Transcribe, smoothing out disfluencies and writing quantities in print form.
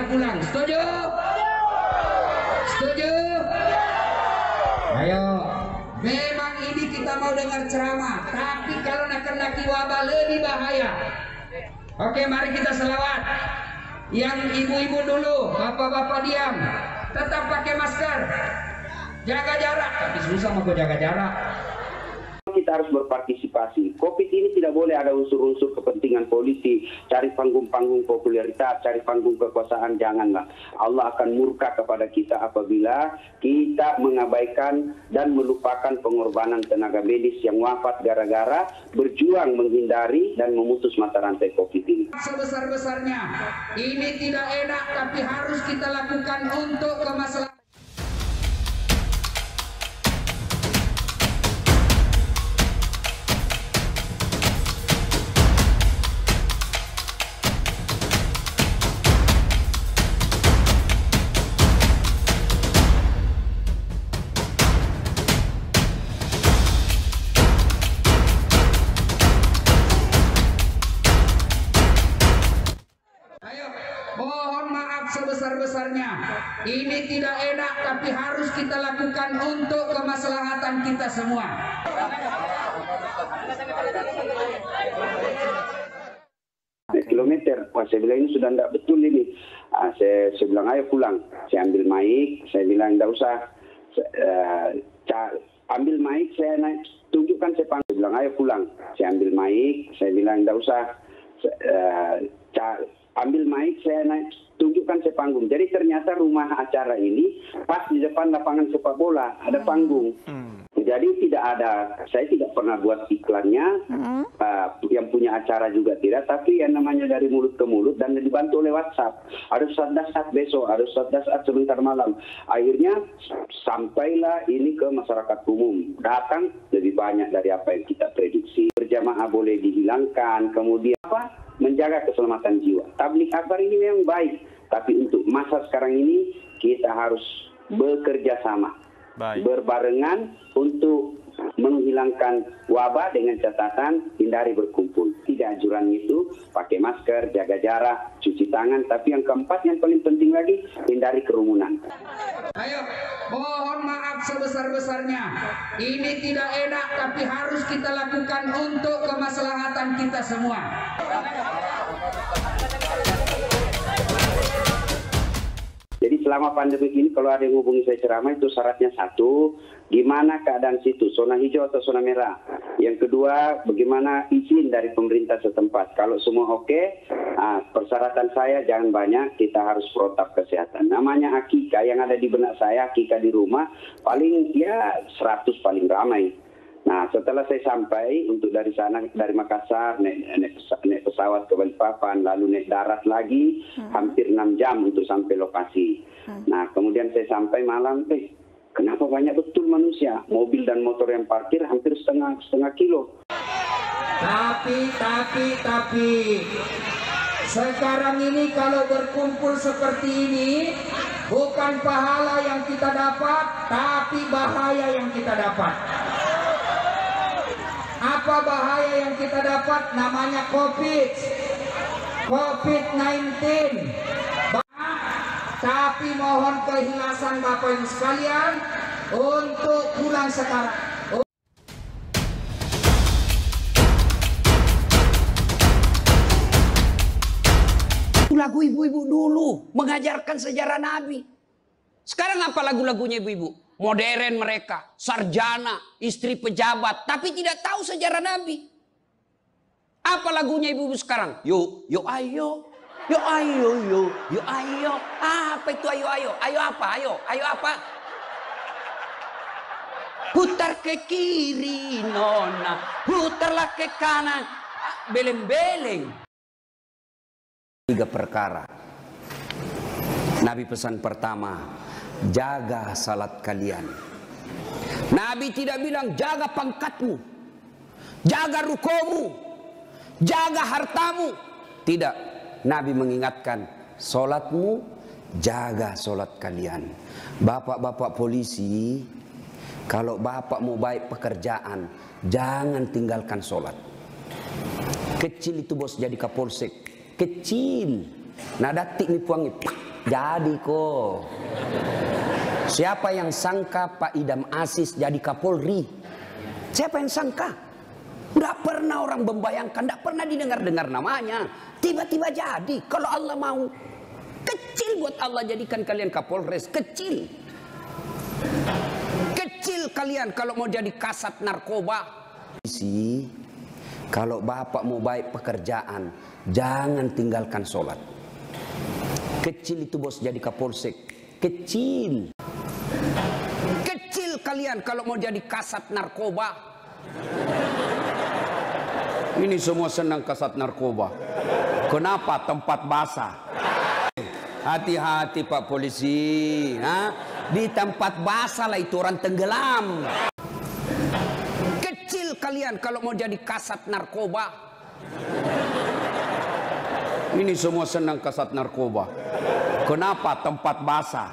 kita pulang. Setuju? Setuju? Ayo. Memang ini kita mau dengar ceramah, tapi kalau nak kena wabah lebih bahaya. Oke, mari kita selawat. Yang ibu-ibu dulu, bapak-bapak diam. Tetap pakai masker, jaga jarak. Tapi susah mau jaga jarak. Kita harus berpartisipasi. Covid ini tidak boleh ada unsur-unsur kepentingan politik, cari panggung-panggung popularitas, cari panggung kekuasaan, janganlah. Allah akan murka kepada kita apabila kita mengabaikan dan melupakan pengorbanan tenaga medis yang wafat gara-gara berjuang menghindari dan memutus mata rantai Covid ini. Sebesar-besarnya, ini tidak enak tapi harus kita lakukan untuk kemaslahatan. Mohon maaf sebesar-besarnya. Ini tidak enak tapi harus kita lakukan untuk kemaslahatan kita semua. Kilometer, wah saya bilang ini sudah tidak betul ini. Saya bilang ayo pulang. Saya ambil mic, saya bilang tidak usah. Ambil mic, saya naik, tunjukkan saya panggil. Saya bilang ayo pulang. Saya ambil mic, saya bilang tidak usah. Ambil mic, saya naik, tunjukkan saya panggung. Jadi ternyata rumah acara ini pas di depan lapangan sepak bola, ada panggung. Jadi tidak ada, saya tidak pernah buat iklannya, yang punya acara juga tidak, tapi yang namanya dari mulut ke mulut dan dibantu oleh WhatsApp. Harus saat besok, harus saat sebentar malam. Akhirnya sampailah ini ke masyarakat umum. Datang lebih banyak dari apa yang kita prediksi. Berjamaah boleh dihilangkan, kemudian apa? Menjaga keselamatan jiwa. Tablik akbar ini memang baik, tapi untuk masa sekarang ini kita harus bekerja sama, berbarengan untuk menghilangkan wabah dengan catatan hindari berkumpul. Tidak anjuran itu pakai masker, jaga jarak, cuci tangan, tapi yang keempat yang paling penting lagi hindari kerumunan. Ayo, mohon maaf sebesar-besarnya. Ini tidak enak tapi harus kita lakukan untuk kemaslahatan kita semua. Jadi selama pandemi ini kalau ada yang hubungi saya ceramah itu syaratnya satu, gimana keadaan situ, zona hijau atau zona merah. Yang kedua, bagaimana izin dari pemerintah setempat. Kalau semua oke, persyaratan saya jangan banyak, kita harus protap kesehatan. Namanya akikah yang ada di benak saya, akikah di rumah, paling ya 100 paling ramai. Nah, setelah saya sampai untuk dari sana, dari Makassar, naik pesawat ke Balikpapan, lalu naik darat lagi, hampir 6 jam untuk sampai lokasi. Nah, kemudian saya sampai malam, kenapa banyak betul manusia? Mobil dan motor yang parkir hampir setengah kilo. Tapi, sekarang ini kalau berkumpul seperti ini, bukan pahala yang kita dapat, tapi bahaya yang kita dapat. Apa bahaya yang kita dapat? Namanya COVID-19. Tapi mohon keikhlasan Bapak Ibu sekalian untuk pulang sekarang. Lagu ibu-ibu dulu mengajarkan sejarah Nabi. Sekarang apa lagu-lagunya ibu-ibu? Modern mereka, sarjana, istri pejabat, tapi tidak tahu sejarah Nabi. Apa lagunya ibu-ibu sekarang? Yo ayo. Apa itu ayo? Ayo apa? Putar ke kiri, nona. Putarlah ke kanan. Beleng-beleng. 3 perkara. Nabi pesan pertama, jaga salat kalian. Nabi tidak bilang jaga pangkatmu, jaga rukomu, jaga hartamu. Tidak. Nabi mengingatkan salatmu, jaga salat kalian. Bapak-bapak polisi, kalau bapak mau baik pekerjaan, jangan tinggalkan salat. Kecil itu bos jadi kapolsek, kecil. Nah datik nih puangi, Jadi kok. Siapa yang sangka Pak Idam Aziz jadi Kapolri? Siapa yang sangka? Nggak pernah orang membayangkan, nggak pernah didengar-dengar namanya. Tiba-tiba jadi. Kalau Allah mau, kecil buat Allah jadikan kalian Kapolres. Kecil. Kecil kalian kalau mau jadi kasat narkoba. Kalau bapak mau baik pekerjaan, jangan tinggalkan sholat. Kecil itu bos jadi Kapolsek. Kecil. Kecil kalian kalau mau jadi kasat narkoba. Ini semua senang kasat narkoba. Kenapa? Tempat basah. Hati-hati Pak Polisi. Di tempat basah lah itu orang tenggelam. Kecil kalian kalau mau jadi kasat narkoba. Ini semua senang kasat narkoba. Kenapa? Tempat basah.